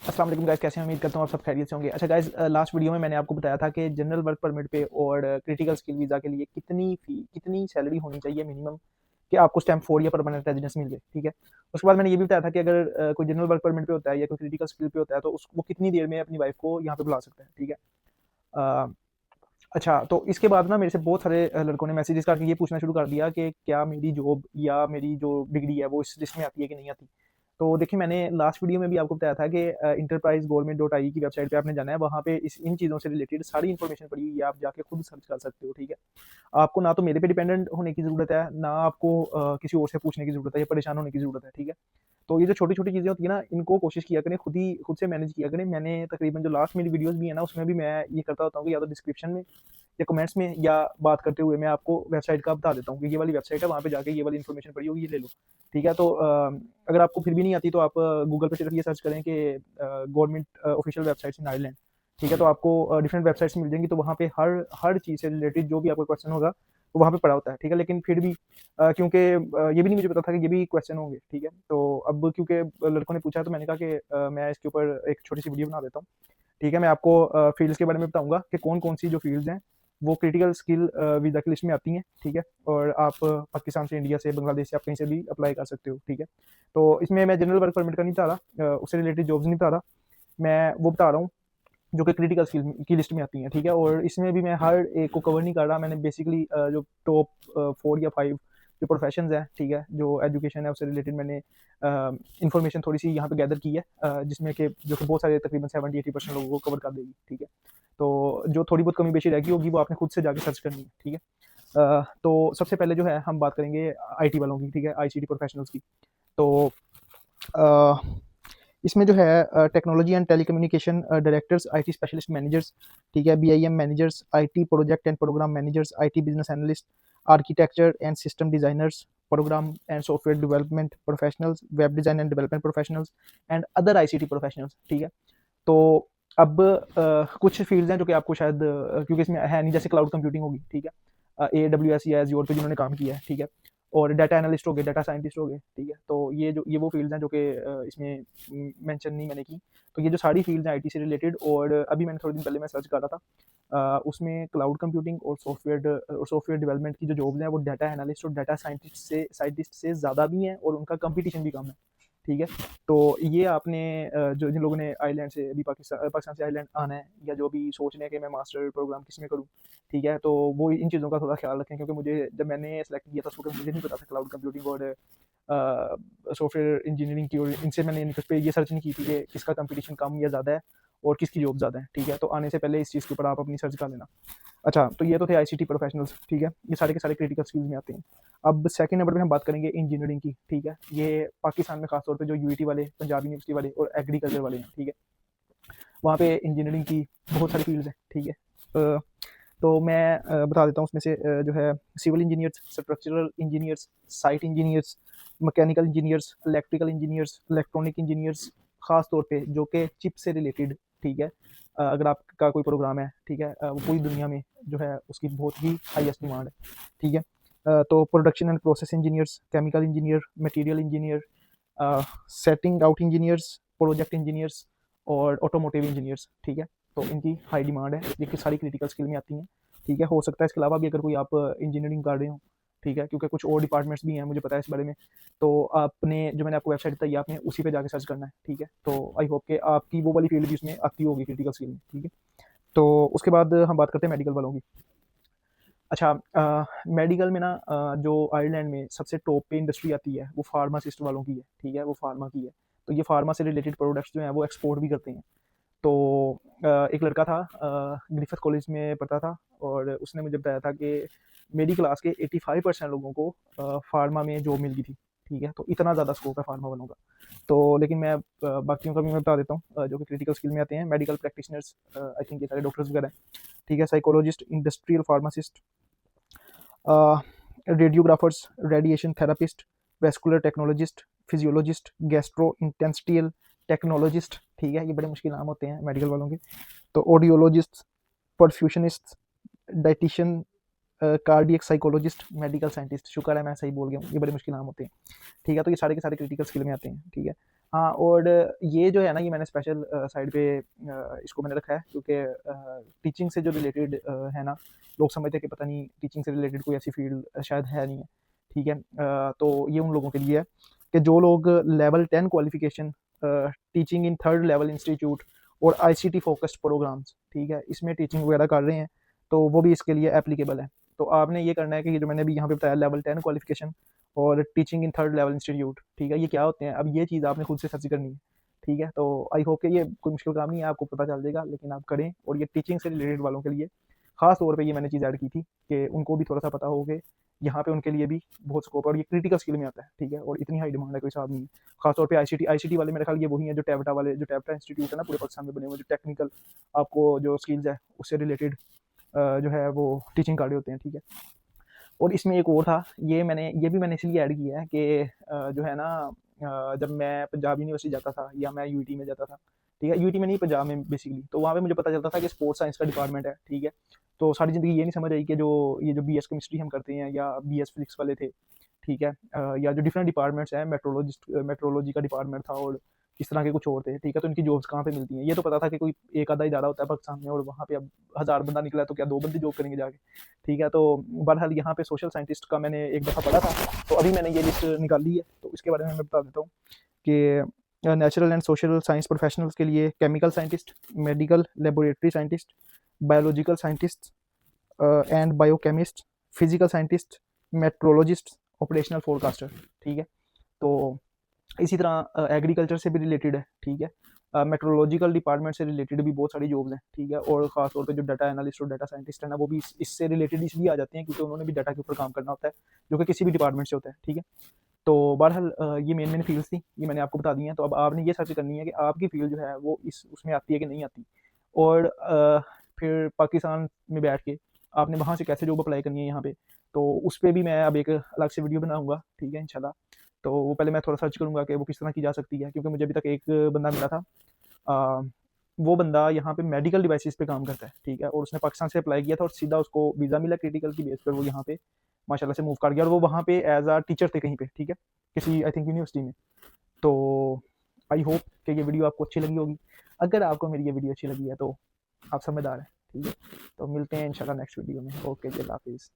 अस्सलाम वालेकुम गाइस, कैसे हैं? उम्मीद करता हूँ आप सब खैरियत से होंगे। अच्छा गाइस, लास्ट वीडियो में मैंने आपको बताया था कि जनरल वर्क परमिट पे और क्रिटिकल स्किल वीज़ा के लिए कितनी सैलरी होनी चाहिए मिनिमम कि आपको स्टैम्प 4 या परमानेंट रेजिडेंस मिल जाए, ठीक है? उसके बाद मैंने ये भी बताया था कि अगर कोई जनरल वर्क परमिट पे होता है या कोई क्रिटिकल स्किल पे होता है तो उस वो कितनी देर में अपनी वाइफ को यहाँ पे बुला सकता है, ठीक है? अ, अच्छा, तो इसके बाद ना मेरे से बहुत सारे लड़कों ने मैसेजेस करके ये पूछना शुरू कर दिया कि क्या मेरी जॉब या मेरी जो डिग्री है वो इस लिस्ट में आती है कि नहीं आती। तो देखिए, मैंने लास्ट वीडियो में भी आपको बताया था कि इंटरप्राइज गवर्नमेंट डॉट आई की वेबसाइट पे आपने जाना है, वहाँ पे इन चीज़ों से रिलेटेड सारी इन्फॉर्मेशन पड़ी हुई है, आप जाके खुद सर्च कर सकते हो, ठीक है? आपको ना तो मेरे पे डिपेंडेंट होने की ज़रूरत है, ना आपको किसी और से पूछने की ज़रूरत है या परेशान होने की ज़रूरत है, ठीक है? तो ये जो छोटी-छोटी चीज़ें होती है ना, इनको कोशिश किया करें खुद से मैनेज किया करें। मैंने तकरीबन जो लास्ट मेरी वीडियोज़ भी है ना, उसमें भी मैं ये करता होता हूँ कि या तो डिस्क्रिप्शन में या कमेंट्स में या बात करते हुए मैं आपको वेबसाइट का बता देता हूँ कि ये वाली वेबसाइट है, वहाँ पे जाके ये वाली इन्फॉर्मेशन पड़ी होगी, ये ले लो, ठीक है? तो अगर आपको फिर भी नहीं आती तो आप गूगल पे सिर्फ ये सर्च करें कि गवर्नमेंट ऑफिशियल वेबसाइट्स इन आयरलैंड, ठीक है? तो आपको डिफरेंट वेबसाइट्स मिल जाएंगी, तो वहाँ पे हर हर चीज़ से रिलेटेड जो भी आपको क्वेश्चन होगा वो वहाँ पे पड़ा होता है, ठीक है? लेकिन फिर भी क्योंकि ये भी नहीं मुझे पता था कि ये भी क्वेश्चन होंगे, ठीक है? तो अब क्योंकि लड़कों ने पूछा तो मैंने कहा कि मैं इसके ऊपर एक छोटी सी वीडियो बना देता हूँ, ठीक है? मैं आपको फील्ड्स के बारे में बताऊँगा कि कौन-कौन सी जो फील्ड्स हैं, वो क्रिटिकल स्किल वीज़ा की लिस्ट में आती हैं, ठीक है? और आप पाकिस्तान से, इंडिया से, बांग्लादेश से आप कहीं से भी अप्लाई कर सकते हो, ठीक है? तो इसमें मैं जनरल वर्क परमिट का नहीं बता रहा, उससे रिलेटेड जॉब्स नहीं बता रहा, मैं वो बता रहा हूँ जो कि क्रिटिकल स्किल की लिस्ट में आती हैं, ठीक है? और इसमें भी मैं हर एक को कवर नहीं कर रहा, मैंने बेसिकली जो टॉप 4 या 5 जो प्रोफेशंस हैं, ठीक है? जो एजुकेशन है उससे रिलेटेड मैंने इन्फॉर्मेशन थोड़ी-सी यहाँ पे गैदर की है, जिसमें कि जो कि बहुत सारे तकरीबन 70-80% लोगों को कवर कर देगी, ठीक है? तो जो थोड़ी बहुत कमी पेशी रह गई होगी वो आपने खुद से जाके सर्च करनी है, ठीक है? तो सबसे पहले जो है हम बात करेंगे आईटी वालों की, ठीक है? आईसीटी प्रोफेशनल्स की। तो अ, इसमें जो है technology and telecommunication directors, IT specialist managers, ठीक है? BIM managers, IT project and programme managers, IT business analyst, architecture and system designers, programme and software development professionals, web design and development professionals and other ICT professionals, ठीक है? तो अब कुछ fields हैं जो कि आपको शायद क्योंकि इसमें है नहीं, जैसे क्लाउड कंप्यूटिंग होगी, ठीक है? AWS या एज़्योर पे जिन्होंने काम किया है, ठीक है? और डाटा एनालिस्ट हो गए, डाटा साइंटिस्ट हो गए, ठीक है? तो ये वो फील्ड्स हैं जो कि इसमें मेंशन नहीं मैंने की। तो ये जो सारी फील्ड्स हैं आईटी से रिलेटेड, और अभी मैंने थोड़े दिन पहले मैं सर्च कर रहा था, उसमें क्लाउड कंप्यूटिंग और सॉफ्टवेयर डेवलपमेंट की जो जॉब्स हैं वो डाटा एनालिस्ट और डाटा साइंटिस्ट से ज़्यादा भी हैं और उनका कंपटीशन भी कम है, ठीक है? तो ये आपने जो जिन लोगों ने आइलैंड से अभी पाकिस्तान से आइलैंड आना है या जो भी सोच रहे हैं कि मैं मास्टर प्रोग्राम किस में करूँ, ठीक है? तो वो इन चीज़ों का थोड़ा ख्याल रखें, क्योंकि मुझे जब मैंने सेलेक्ट किया था उसको मुझे नहीं पता था क्लाउड कंप्यूटिंग और सॉफ्टवेयर इंजीनियरिंग की, और इनसे मैंने इस पे ये सर्च नहीं की थी कि किसका कंपटीशन कम या ज़्यादा है और किसकी जॉब ज़्यादा है, ठीक है? तो आने से पहले इस चीज़ के ऊपर आप अपनी सर्च कर लेना। अच्छा, तो ये तो थे आईसीटी प्रोफेशनल्स, ठीक है? ये सारे के सारे क्रिटिकल स्किल्स में आते हैं। अब सेकंड नंबर पे हम बात करेंगे इंजीनियरिंग की, ठीक है? ये पाकिस्तान में खास तौर पे जो यूईटी वाले, पंजाब यूनिवर्सिटी वाले और एग्रीकल्चर वाले हैं, ठीक है? वहाँ पे इंजीनियरिंग की बहुत सारी फील्ड्स हैं, ठीक है? तो मैं बता देता हूँ उसमें से जो है civil engineers, structural engineers, site engineers, mechanical engineers, electrical engineers, electronic engineers, खास तौर पे जो कि चिप से रिलेटेड, ठीक है? अगर आपका कोई प्रोग्राम है, ठीक है? वो पूरी दुनिया में जो है उसकी बहुत ही हाईएस्ट डिमांड है, ठीक है? तो production and process engineers, chemical engineer, material engineer, setting out engineers, project engineers और ऑटोमोटिव इंजीनियर्स, ठीक है? तो इनकी हाई डिमांड है, ये कि सारी क्रिटिकल स्किल में आती हैं, ठीक है? हो सकता है इसके अलावा भी अगर कोई आप इंजीनियरिंग कर रहे हो, ठीक है? क्योंकि कुछ और डिपार्टमेंट्स भी हैं, मुझे पता है इस बारे में। तो आपने जो मैंने आपको वेबसाइट बताई आपने उसी पे जाके सर्च करना है, ठीक है? तो आई होप कि आपकी वो वाली फील्ड भी उसमें आती होगी क्रिटिकल स्किल में, ठीक है? तो उसके बाद हम बात करते हैं मेडिकल वालों की। अच्छा, मेडिकल में ना जो आयरलैंड में सबसे टॉप पे इंडस्ट्री आती है वो फार्मासिस्ट वालों की है, ठीक है? वो फार्मा की है। तो ये फार्मा से रिलेटेड प्रोडक्ट्स जो हैं वो एक्सपोर्ट भी करते हैं। तो एक लड़का था, ग्रिफिथ कॉलेज में पढ़ता था, और उसने मुझे बताया था कि मेरी क्लास के 85% लोगों को फार्मा में जॉब मिल गई थी, ठीक है? तो इतना ज़्यादा स्कोप है फार्मा वालों का। तो लेकिन मैं बाकियों का भी मैं बता देता हूँ, जो कि क्रिटिकल स्किल में आते हैं। मेडिकल प्रैक्टिशनर्स, आई थिंक ये सारे डॉक्टर्स वगैरह हैं, ठीक है? Psychologist, industrial pharmacist, radiographers, radiation therapist, vascular technologist, physiologist, gastro intestinal technologist, ठीक है? ये बड़े मुश्किल नाम होते हैं मेडिकल वालों के। तो audiologist, perfusionist, dietitian, cardiac psychologist, medical scientist, शुक्र है मैं सही बोल गया हूँ, ये बड़े मुश्किल नाम होते हैं, ठीक है? तो ये सारे के सारे क्रिटिकल स्किल में आते हैं, ठीक है? हाँ, और ये जो है ना, ये मैंने स्पेशल साइड पे इसको मैंने रखा है क्योंकि टीचिंग से जो रिलेटेड है ना, लोग समझते हैं कि पता नहीं टीचिंग से रिलेटेड कोई ऐसी फील्ड शायद है नहीं है, ठीक है। तो ये उन लोगों के लिए है कि जो लोग level 10 qualification teaching in third level institute और आईसीटी फोकस्ड प्रोग्राम्स, ठीक है, इसमें टीचिंग वगैरह कर रहे हैं, तो वो भी इसके लिए एप्लीकेबल है। तो आपने ये करना है कि ये जो मैंने अभी यहाँ पे बताया लेवल 10 क्वालिफिकेशन और teaching in third level institute, ठीक है, ये क्या होते हैं, अब ये चीज़ आपने खुद से सर्च करनी है, ठीक है। तो आई होप कि ये कोई मुश्किल काम नहीं है, आपको पता चल जाएगा, लेकिन आप करें। और ये टीचिंग से रिलेटेड वालों के लिए खास तौर पे ये मैंने चीज़ ऐड की थी कि उनको भी थोड़ा सा पता हो कि यहाँ पे उनके लिए भी बहुत स्कोप है और ये क्रिटिकल स्किल में आता है, ठीक है, और इतनी हाई डिमांड है, कोई हिसाब नहीं है। खास तौर पे आईसीटी वाले मेरे ख्याल ये वही है जो टैबटा वाले, जो टैबटा इंस्टीट्यूट है ना पूरे पाकिस्तान में बने हुए, जो टेक्निकल आपको जो स्किल्स है उससे रिलेटेड जो है वो टीचिंग कर रहे होते हैं, ठीक है। और इसमें एक और था, ये भी मैंने इसलिए ऐड किया है कि जो है ना, जब मैं पंजाब यूनिवर्सिटी जाता था या मैं यूटी में जाता था, ठीक है, यूटी में नहीं पंजाब में बेसिकली, तो वहाँ पे मुझे पता चलता था कि स्पोर्ट्स साइंस का डिपार्टमेंट है, ठीक है। तो सारी ज़िंदगी ये नहीं समझ आई कि जो बीएस केमिस्ट्री हम करते हैं या बीएस फिजिक्स वाले थे, ठीक है, या जो डिफरेंट डिपार्टमेंट्स हैं, मेट्रोलॉजी का डिपार्टमेंट था और इस तरह के कुछ और थे, ठीक है, तो इनकी जॉब्स कहाँ पे मिलती हैं, ये तो पता था कि कोई एक आधा इदारा होता है पाकिस्तान में और वहाँ पे अब 1000 बंदा निकला है तो क्या 2 बंदे जॉब करेंगे जाके, ठीक है। तो बहरहाल यहाँ पे सोशल साइंटिस्ट का मैंने एक दफ़ा पढ़ा था, तो अभी मैंने ये लिस्ट निकाली है, तो इसके बारे में मैं बता देता हूँ कि natural and social science professionals के लिए chemical scientist, medical laboratory scientist, biological scientist and biochemist, physical scientist, metrologist, operational forecaster, ठीक है। तो इसी तरह एग्रीकल्चर से भी रिलेटेड है, ठीक है, मेट्रोलॉजिकल डिपार्टमेंट से रिलेटेड भी बहुत सारी जॉब्स हैं, ठीक है, और ख़ास तौर पे जो डाटा एनालिस्ट और डाटा साइंटिस्ट है ना, वो भी इससे रिलेटेड इसलिए आ जाते हैं क्योंकि उन्होंने भी डाटा के ऊपर काम करना होता है, जो कि किसी भी डिपार्टमेंट से होता है, ठीक है। तो बहरहाल ये मेन फील्ड्स थी, ये मैंने आपको बता दी हैं। तो अब आपने ये सर्च करनी है कि आपकी फील्ड जो है वो इस उसमें आती है कि नहीं आती, और फिर पाकिस्तान में बैठ के आपने वहाँ से कैसे जॉब अप्लाई करनी है यहाँ पे, तो उस पर भी मैं अब एक अलग से वीडियो बनाऊँगा, ठीक है, इंशाल्लाह। तो वो पहले मैं थोड़ा सर्च करूँगा कि वो किस तरह की जा सकती है, क्योंकि मुझे अभी तक एक बंदा मिला था, अ, वो बंदा यहाँ पे मेडिकल डिवाइसेस पे काम करता है, ठीक है, और उसने पाकिस्तान से अप्लाई किया था और सीधा उसको वीज़ा मिला क्रिटिकल की बेस पर, वो यहाँ पे माशाल्लाह से मूव कर गया और वो वहाँ पे एज अ टीचर थे कहीं पे, ठीक है, किसी आई थिंक यूनिवर्सिटी में। तो आई होप कि ये वीडियो आपको अच्छी लगी होगी। अगर आपको मेरी ये वीडियो अच्छी लगी है तो आप समझदार हैं, ठीक है। तो मिलते हैं इंशाल्लाह नेक्स्ट वीडियो में। ओके जी, अल्लाह हाफिज़।